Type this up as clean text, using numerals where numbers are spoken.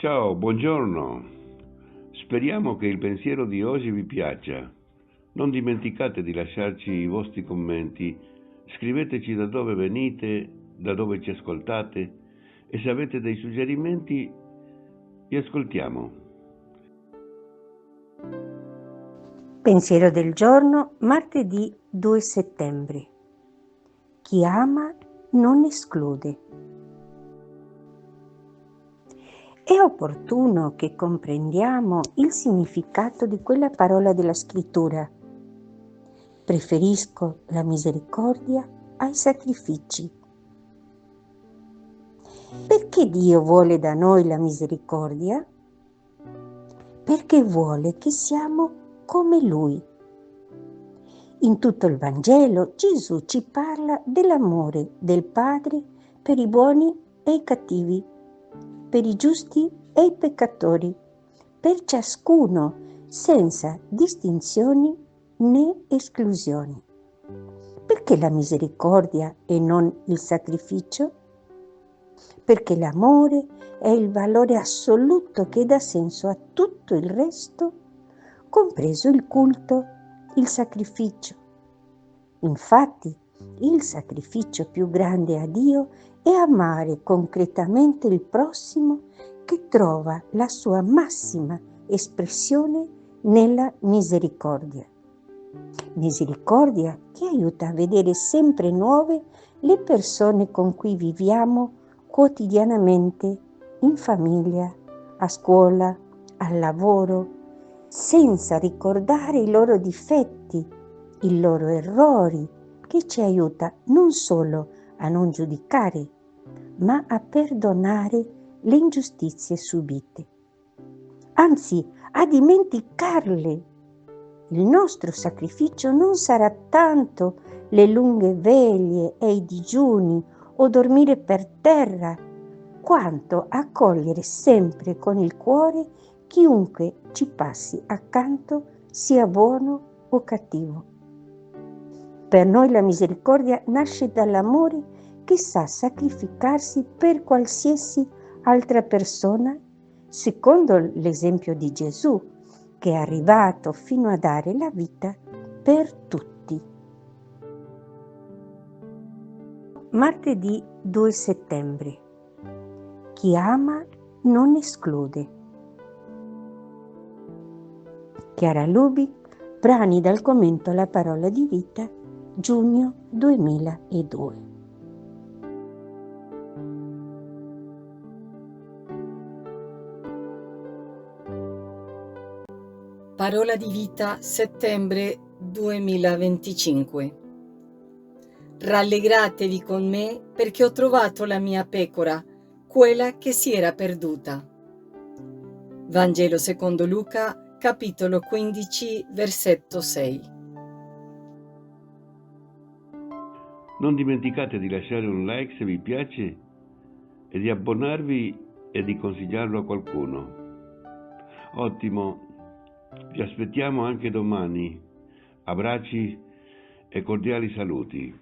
Ciao, buongiorno. Speriamo che il pensiero di oggi vi piaccia. Non dimenticate di lasciarci i vostri commenti. Scriveteci da dove venite, da dove ci ascoltate e se avete dei suggerimenti vi ascoltiamo. Pensiero del giorno, martedì 2 settembre. Chi ama non esclude. È opportuno che comprendiamo il significato di quella parola della scrittura. Preferisco la misericordia ai sacrifici. Perché Dio vuole da noi la misericordia? Perché vuole che siamo come Lui. In tutto il Vangelo Gesù ci parla dell'amore del Padre per i buoni e i cattivi, per i giusti e i peccatori, per ciascuno, senza distinzioni né esclusioni. Perché la misericordia e non il sacrificio? Perché l'amore è il valore assoluto che dà senso a tutto il resto, compreso il culto, il sacrificio. Infatti, il sacrificio più grande a Dio è amare concretamente il prossimo che trova la sua massima espressione nella misericordia. Misericordia che aiuta a vedere sempre nuove le persone con cui viviamo quotidianamente, in famiglia, a scuola, al lavoro, senza ricordare i loro difetti, i loro errori, che ci aiuta non solo a non giudicare, ma a perdonare le ingiustizie subite. Anzi, a dimenticarle. Il nostro sacrificio non sarà tanto le lunghe veglie e i digiuni o dormire per terra, quanto accogliere sempre con il cuore chiunque ci passi accanto, sia buono o cattivo. Per noi la misericordia nasce dall'amore che sa sacrificarsi per qualsiasi altra persona, secondo l'esempio di Gesù, che è arrivato fino a dare la vita per tutti. Martedì 2 settembre. Chi ama non esclude. Chiara Lubi, brani dal commento alla parola di vita, giugno 2002. Parola di vita, settembre 2025. Rallegratevi con me perché ho trovato la mia pecora, quella che si era perduta. Vangelo secondo Luca, capitolo 15, versetto 6. Non dimenticate di lasciare un like se vi piace e di abbonarvi e di consigliarlo a qualcuno. Ottimo, vi aspettiamo anche domani. Abbracci e cordiali saluti.